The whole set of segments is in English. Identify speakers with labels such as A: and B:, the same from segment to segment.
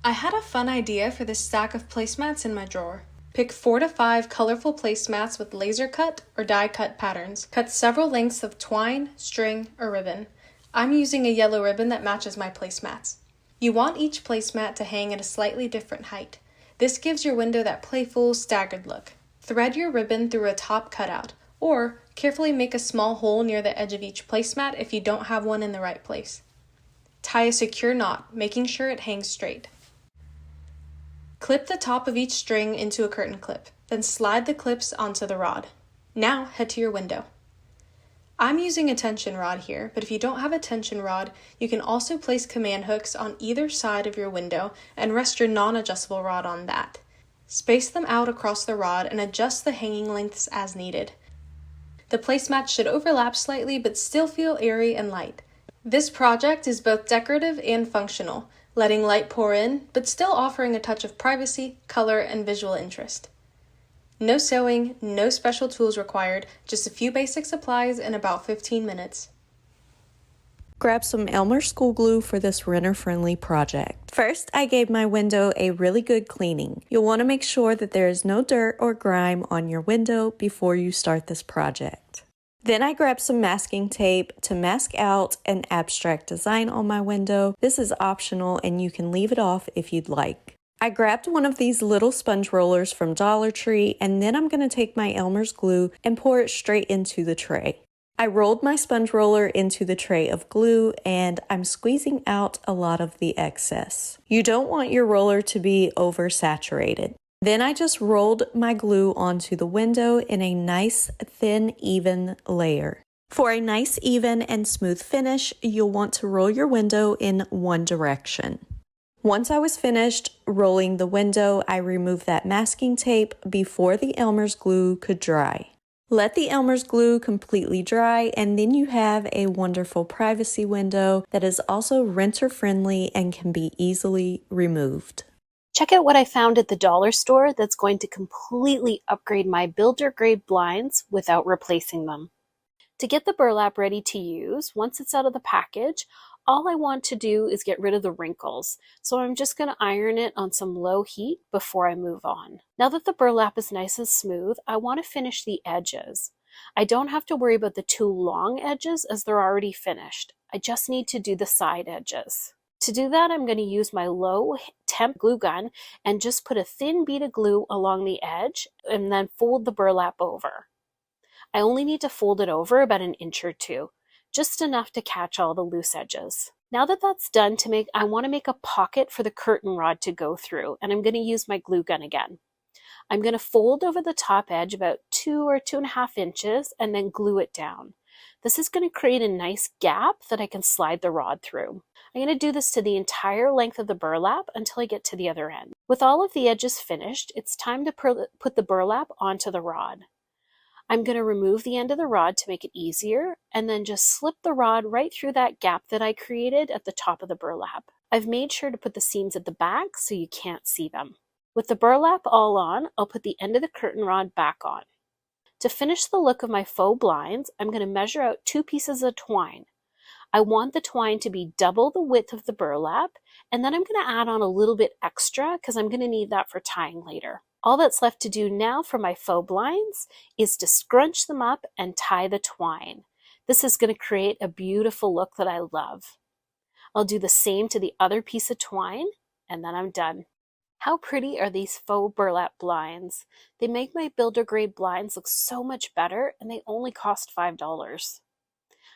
A: I had a fun idea for this stack of placemats in my drawer. Pick 4 to 5 colorful placemats with laser cut or die cut patterns. Cut several lengths of twine, string, or ribbon. I'm using a yellow ribbon that matches my placemats. You want each placemat to hang at a slightly different height. This gives your window that playful, staggered look. Thread your ribbon through a top cutout, or carefully make a small hole near the edge of each placemat if you don't have one in the right place. Tie a secure knot, making sure it hangs straight. Clip the top of each string into a curtain clip, then slide the clips onto the rod. Now head to your window. I'm using a tension rod here, but if you don't have a tension rod, you can also place command hooks on either side of your window and rest your non-adjustable rod on that. Space them out across the rod and adjust the hanging lengths as needed. The placemats should overlap slightly but still feel airy and light. This project is both decorative and functional, letting light pour in, but still offering a touch of privacy, color, and visual interest. No sewing, no special tools required, just a few basic supplies in about 15 minutes.
B: Grab some Elmer school glue for this renter-friendly project. First, I gave my window a really good cleaning. You'll want to make sure that there is no dirt or grime on your window before you start this project. Then I grabbed some masking tape to mask out an abstract design on my window. This is optional and you can leave it off if you'd like. I grabbed one of these little sponge rollers from Dollar Tree, and then I'm going to take my Elmer's glue and pour it straight into the tray. I rolled my sponge roller into the tray of glue and I'm squeezing out a lot of the excess. You don't want your roller to be oversaturated. Then I just rolled my glue onto the window in a nice, thin, even layer. For a nice, even, and smooth finish, you'll want to roll your window in one direction. Once I was finished rolling the window, I removed that masking tape before the Elmer's glue could dry. Let the Elmer's glue completely dry, and then you have a wonderful privacy window that is also renter-friendly and can be easily removed.
C: Check out what I found at the dollar store that's going to completely upgrade my builder-grade blinds without replacing them. To get the burlap ready to use, once it's out of the package, all I want to do is get rid of the wrinkles, so I'm just going to iron it on some low heat before I move on. Now that the burlap is nice and smooth, I want to finish the edges. I don't have to worry about the two long edges as they're already finished. I just need to do the side edges. To do that, I'm going to use my low temp glue gun and just put a thin bead of glue along the edge and then fold the burlap over. I only need to fold it over about an inch or two, just enough to catch all the loose edges. Now that that's done, I want to make a pocket for the curtain rod to go through, and I'm going to use my glue gun again. I'm going to fold over the top edge about 2 or 2.5 inches and then glue it down. This is going to create a nice gap that I can slide the rod through. I'm going to do this to the entire length of the burlap until I get to the other end. With all of the edges finished, it's time to put the burlap onto the rod. I'm going to remove the end of the rod to make it easier and then just slip the rod right through that gap that I created at the top of the burlap. I've made sure to put the seams at the back so you can't see them. With the burlap all on, I'll put the end of the curtain rod back on. To finish the look of my faux blinds, I'm going to measure out 2 pieces of twine. I want the twine to be double the width of the burlap, and then I'm going to add on a little bit extra because I'm going to need that for tying later. All that's left to do now for my faux blinds is to scrunch them up and tie the twine. This is going to create a beautiful look that I love. I'll do the same to the other piece of twine, and then I'm done. How pretty are these faux burlap blinds? They make my builder grade blinds look so much better, and they only cost $5.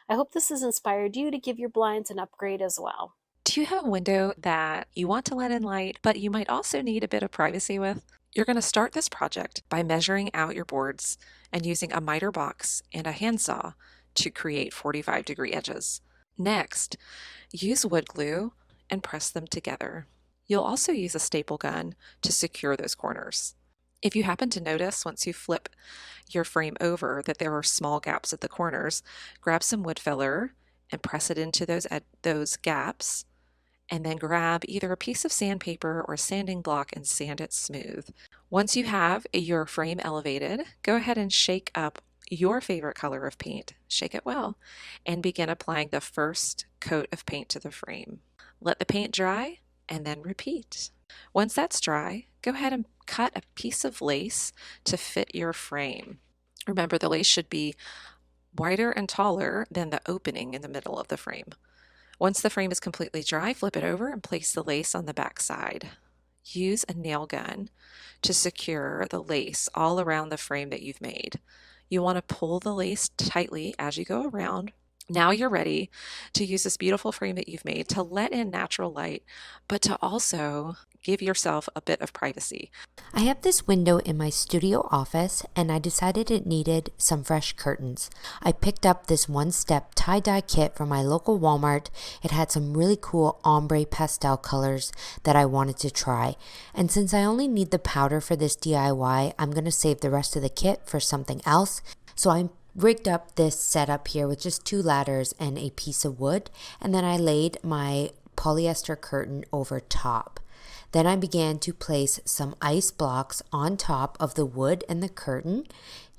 C: I hope this has inspired you to give your blinds an upgrade as well.
D: Do you have a window that you want to let in light, but you might also need a bit of privacy with? You're going to start this project by measuring out your boards and using a miter box and a handsaw to create 45-degree edges. Next, use wood glue and press them together. You'll also use a staple gun to secure those corners. If you happen to notice once you flip your frame over that there are small gaps at the corners, grab some wood filler and press it into those gaps, and then grab either a piece of sandpaper or a sanding block and sand it smooth. Once you have your frame elevated, go ahead and shake up your favorite color of paint, shake it well, and begin applying the first coat of paint to the frame. Let the paint dry and then repeat. Once that's dry, go ahead and cut a piece of lace to fit your frame. Remember, the lace should be wider and taller than the opening in the middle of the frame. Once the frame is completely dry, flip it over and place the lace on the back side. Use a nail gun to secure the lace all around the frame that you've made. You want to pull the lace tightly as you go around. Now you're ready to use this beautiful frame that you've made to let in natural light, but to also give yourself a bit of privacy.
E: I have this window in my studio office and I decided it needed some fresh curtains. I picked up this one-step tie-dye kit from my local Walmart. It had some really cool ombre pastel colors that I wanted to try. And since I only need the powder for this DIY, I'm going to save the rest of the kit for something else. So I rigged up this setup here with just 2 ladders and a piece of wood, and then I laid my polyester curtain over top. Then I began to place some ice blocks on top of the wood and the curtain,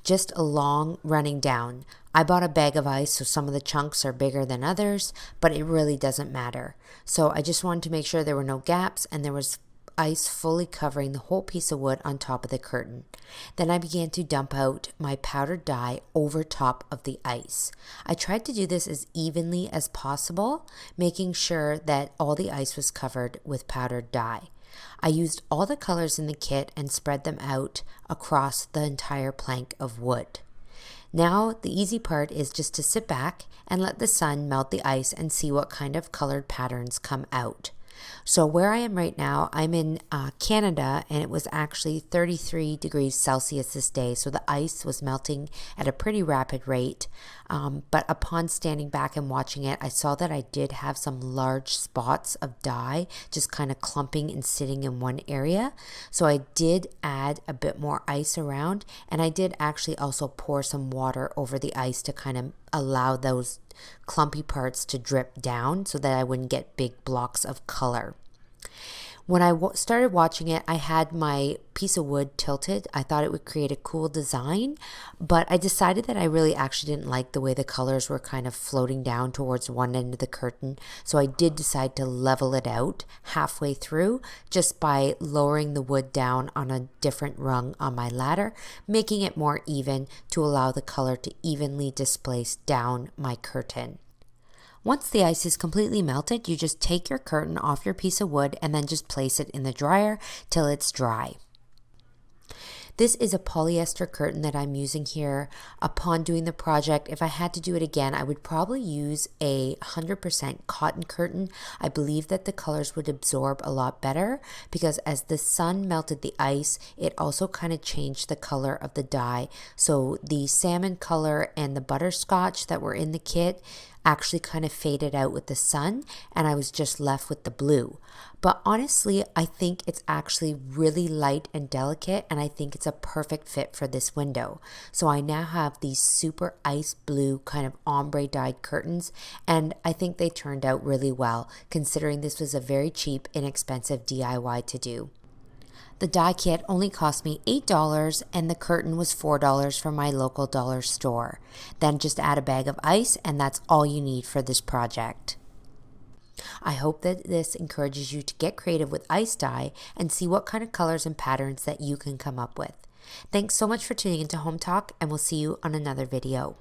E: just along running down. I bought a bag of ice, so some of the chunks are bigger than others, but it really doesn't matter. So I just wanted to make sure there were no gaps and there was ice fully covering the whole piece of wood on top of the curtain. Then I began to dump out my powdered dye over top of the ice. I tried to do this as evenly as possible, making sure that all the ice was covered with powdered dye. I used all the colors in the kit and spread them out across the entire plank of wood. Now the easy part is just to sit back and let the sun melt the ice and see what kind of colored patterns come out. So where I am right now, I'm in Canada, and it was actually 33 degrees Celsius this day, so the ice was melting at a pretty rapid rate. But upon standing back and watching it, I saw that I did have some large spots of dye just kind of clumping and sitting in one area. So I did add a bit more ice around, and I did actually also pour some water over the ice to kind of allow those clumpy parts to drip down so that I wouldn't get big blocks of color. When I started watching it, I had my piece of wood tilted. I thought it would create a cool design, but I decided that I really actually didn't like the way the colors were kind of floating down towards one end of the curtain. So I did decide to level it out halfway through just by lowering the wood down on a different rung on my ladder, making it more even to allow the color to evenly displace down my curtain. Once the ice is completely melted, you just take your curtain off your piece of wood and then just place it in the dryer till it's dry. This is a polyester curtain that I'm using here. Upon doing the project, if I had to do it again, I would probably use a 100% cotton curtain. I believe that the colors would absorb a lot better because as the sun melted the ice, it also kind of changed the color of the dye. So the salmon color and the butterscotch that were in the kit actually kind of faded out with the sun, and I was just left with the blue. But honestly, I think it's actually really light and delicate, and I think it's a perfect fit for this window. So I now have these super ice blue kind of ombre dyed curtains, and I think they turned out really well considering this was a very cheap, inexpensive DIY to do. The dye kit only cost me $8 and the curtain was $4 from my local dollar store. Then just add a bag of ice and that's all you need for this project. I hope that this encourages you to get creative with ice dye and see what kind of colors and patterns that you can come up with. Thanks so much for tuning into Home Talk, and we'll see you on another video.